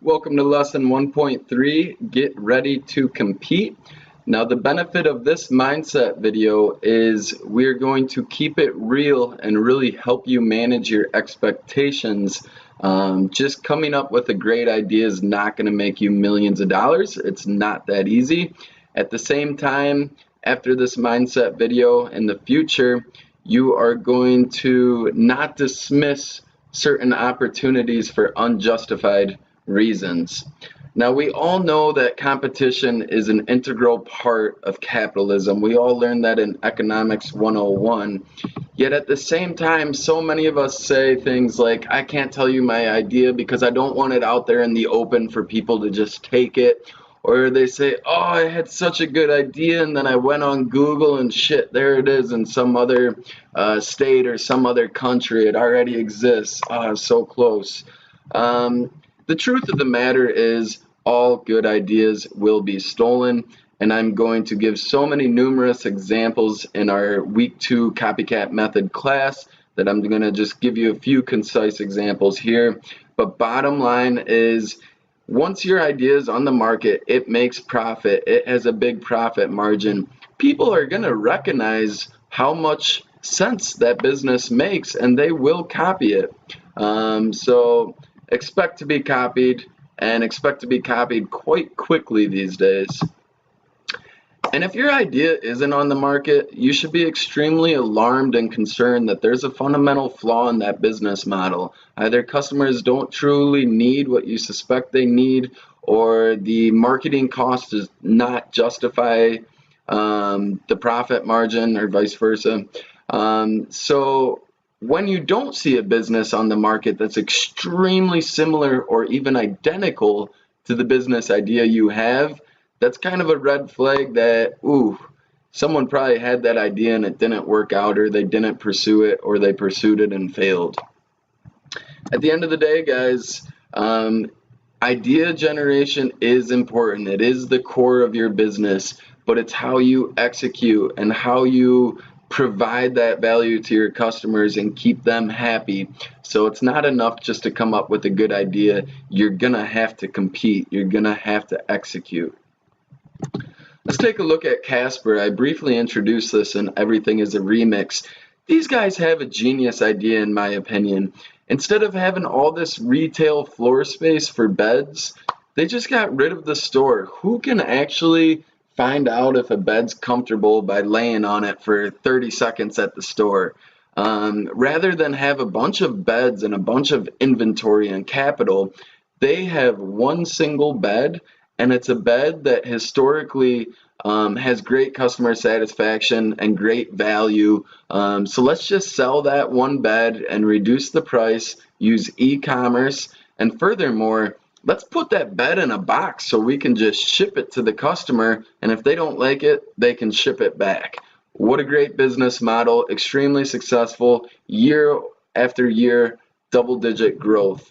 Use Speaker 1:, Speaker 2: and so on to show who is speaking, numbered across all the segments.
Speaker 1: Welcome to lesson 1.3, get ready to compete. Now the benefit of this mindset video is we're going to keep it real and really help you manage your expectations. Just coming up with a great idea is not going to make you millions of dollars. It's not that easy. At the same time, after this mindset video in the future, you are going to not dismiss certain opportunities for unjustified reasons. Now, we all know that competition is an integral part of capitalism. We all learned that in Economics 101. Yet at the same time, so many of us say things like, I can't tell you my idea because I don't want it out there in the open for people to just take it. Or they say, oh, I had such a good idea and then I went on Google and shit, there it is in some other state or some other country. It already exists. Oh, so close. The truth of the matter is all good ideas will be stolen, and I'm going to give so many numerous examples in our week 2 copycat method class that I'm going to just give you a few concise examples here. But bottom line is, once your idea is on the market, it makes profit, it has a big profit margin, people are going to recognize how much sense that business makes and they will copy it. So expect to be copied, and expect to be copied quite quickly these days. And if your idea isn't on the market, you should be extremely alarmed and concerned that there's a fundamental flaw in that business model. Either customers don't truly need what you suspect they need, or the marketing cost does not justify the profit margin, or vice versa. So when you don't see a business on the market that's extremely similar or even identical to the business idea you have, that's kind of a red flag that, someone probably had that idea and it didn't work out, or they didn't pursue it, or they pursued it and failed. At the end of the day, guys, idea generation is important. It is the core of your business, but it's how you execute and how you provide that value to your customers and keep them happy. So it's not enough just to come up with a good idea. You're gonna have to compete. You're gonna have to execute. Let's take a look at Casper. I briefly introduced this in Everything is a Remix. These guys have a genius idea, in my opinion. Instead of having all this retail floor space for beds, they just got rid of the store. Who can actually find out if a bed's comfortable by laying on it for 30 seconds at the store? Rather than have a bunch of beds and a bunch of inventory and capital, they have one single bed, and it's a bed that historically has great customer satisfaction and great value. So let's just sell that one bed and reduce the price, use e-commerce, and furthermore, let's put that bed in a box so we can just ship it to the customer, and if they don't like it, they can ship it back. What a great business model, extremely successful, year after year, double-digit growth.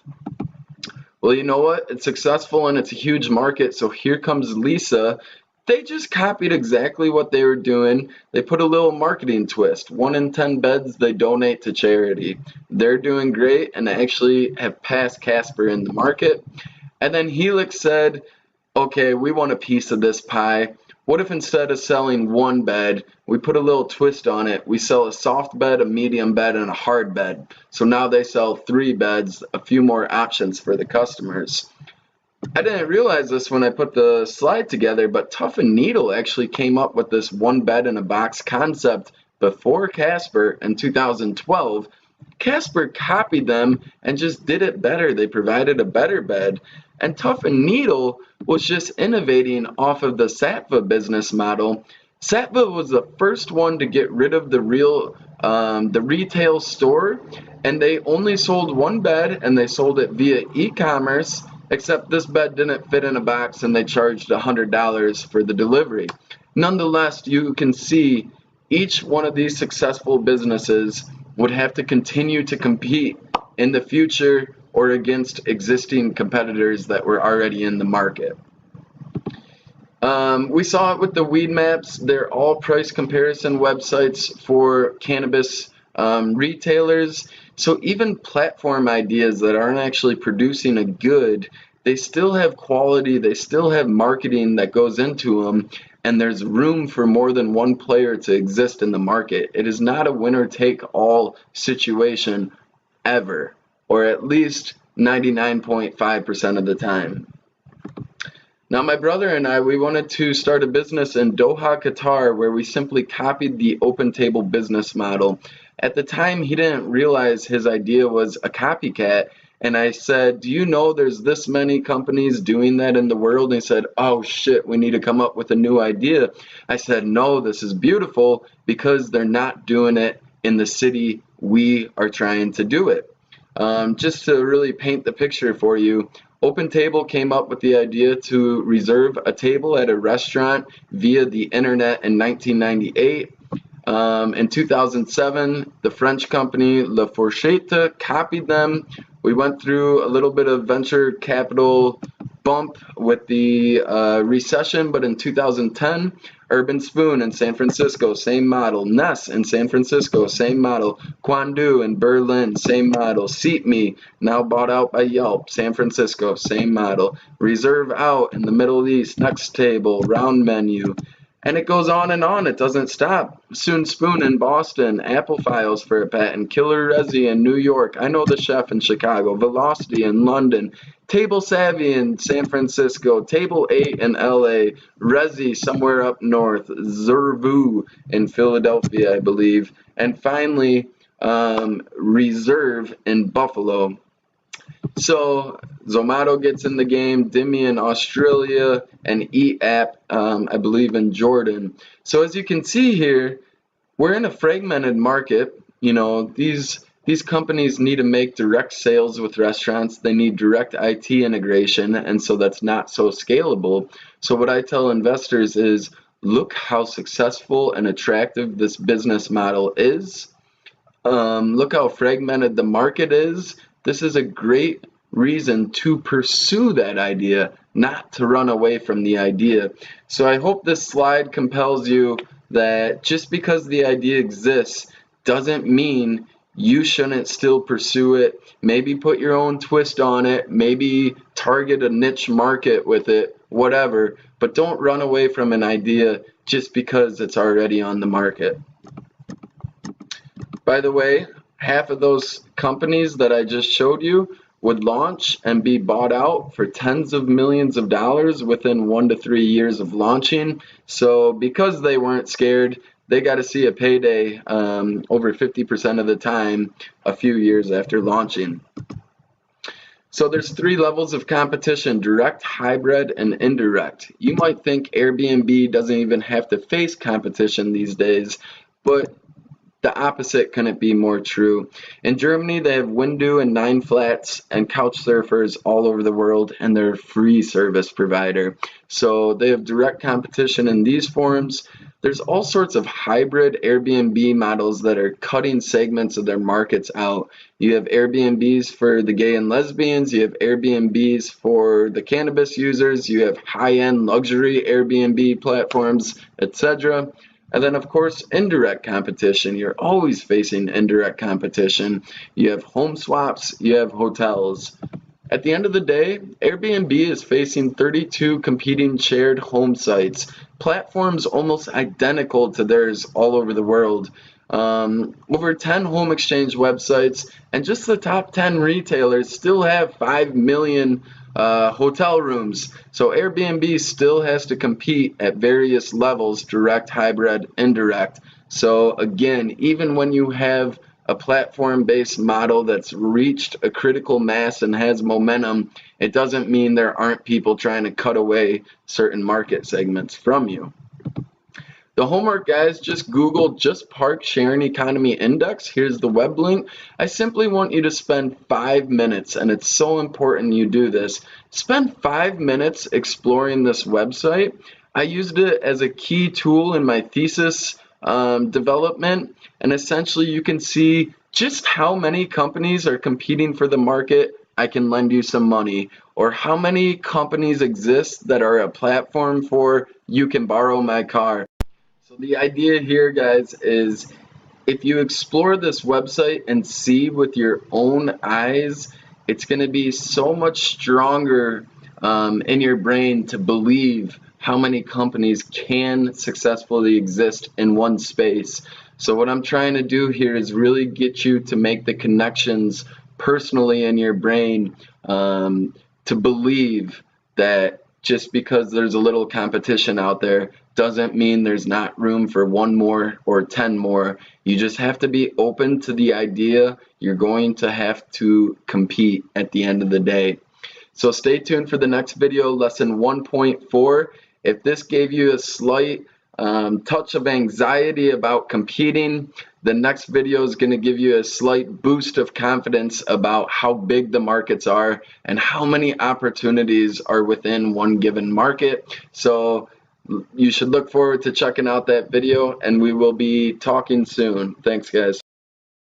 Speaker 1: Well, you know what? It's successful and it's a huge market, so here comes Lisa. They just copied exactly what they were doing. They put a little marketing twist. 1 in 10 beds they donate to charity. They're doing great and actually have passed Casper in the market. And then Helix said, okay, we want a piece of this pie. What if instead of selling one bed, we put a little twist on it? We sell a soft bed, a medium bed, and a hard bed. So now they sell 3 beds, a few more options for the customers. I didn't realize this when I put the slide together, but Tough and Needle actually came up with this one bed in a box concept before Casper in 2012. Casper copied them and just did it better. They provided a better bed. And Tough and Needle was just innovating off of the Satva business model. Satva was the first one to get rid of the retail store, and they only sold one bed, and they sold it via e-commerce, except this bed didn't fit in a box and they charged $100 for the delivery. Nonetheless, you can see each one of these successful businesses would have to continue to compete in the future or against existing competitors that were already in the market. We saw it with the weed maps. They're all price comparison websites for cannabis retailers. So even platform ideas that aren't actually producing a good they still have quality, they still have marketing that goes into them, and there's room for more than one player to exist in the market. It is not a winner-take-all situation ever, or at least 99.5% of the time. Now, my brother and I, we wanted to start a business in Doha, Qatar, where we simply copied the open table business model. At the time, he didn't realize his idea was a copycat, and I said, do you know there's this many companies doing that in the world? And he said, oh shit, we need to come up with a new idea. I said, no, this is beautiful because they're not doing it in the city we are trying to do it. Just to really paint the picture for you, Open Table came up with the idea to reserve a table at a restaurant via the internet in 1998. In 2007, the French company La Fourchette copied them. We went through a little bit of venture capital bump with the recession, but in 2010, Urban Spoon in San Francisco, same model. Ness in San Francisco, same model. Quandu in Berlin, same model. Seat Me, now bought out by Yelp, San Francisco, same model. Reserve Out in the Middle East, Next Table, Round Menu. And it goes on and on. It doesn't stop. Soon Spoon in Boston, Apple Files for a patent, Killer Resi in New York, I Know the Chef in Chicago, Velocity in London, Table Savvy in San Francisco, Table 8 in LA, Resi somewhere up north, Zervu in Philadelphia, I believe, and finally Reserve in Buffalo. So Zomato gets in the game, Dimmy in Australia, and EAP, I believe, in Jordan. So as you can see here, we're in a fragmented market. You know, these companies need to make direct sales with restaurants. They need direct IT integration, and so that's not so scalable. So what I tell investors is, look how successful and attractive this business model is. Look how fragmented the market is. This is a great reason to pursue that idea, not to run away from the idea. So I hope this slide compels you that just because the idea exists doesn't mean you shouldn't still pursue it. Maybe put your own twist on it, maybe target a niche market with it, whatever, but don't run away from an idea just because it's already on the market. By the way, half of those companies that I just showed you would launch and be bought out for tens of millions of dollars within 1 to 3 years of launching. So because they weren't scared, they got to see a payday over 50% of the time a few years after launching. So there's 3 levels of competition: direct, hybrid, and indirect. You might think Airbnb doesn't even have to face competition these days, but the opposite couldn't be more true. In Germany, they have Windu and 9 Flats and couch surfers all over the world, and they're a free service provider. So they have direct competition in these forums. There's all sorts of hybrid Airbnb models that are cutting segments of their markets out. You have Airbnbs for the gay and lesbians, you have Airbnbs for the cannabis users, you have high-end luxury Airbnb platforms, etc. And then, of course, indirect competition. You're always facing indirect competition. You have home swaps, you have hotels. At the end of the day, Airbnb is facing 32 competing shared home sites, platforms almost identical to theirs all over the world. Over 10 home exchange websites, and just the top 10 retailers still have 5 million hotel rooms. So Airbnb still has to compete at various levels: direct, hybrid, indirect. So again, even when you have a platform-based model that's reached a critical mass and has momentum, it doesn't mean there aren't people trying to cut away certain market segments from you. The homework, guys, just Google Just Park Sharing Economy Index. Here's the web link. I simply want you to spend 5 minutes, and it's so important you do this. Spend 5 minutes exploring this website. I used it as a key tool in my thesis development, and essentially you can see just how many companies are competing for the market. I can lend you some money, or how many companies exist that are a platform for you can borrow my car. So the idea here, guys, is if you explore this website and see with your own eyes, it's going to be so much stronger in your brain to believe how many companies can successfully exist in one space. So what I'm trying to do here is really get you to make the connections personally in your brain, to believe that just because there's a little competition out there doesn't mean there's not room for one more or 10 more. You just have to be open to the idea you're going to have to compete at the end of the day. So stay tuned for the next video, lesson 1.4. If this gave you a slight touch of anxiety about competing, the next video is going to give you a slight boost of confidence about how big the markets are and how many opportunities are within one given market. So you should look forward to checking out that video, and we will be talking soon. Thanks, guys.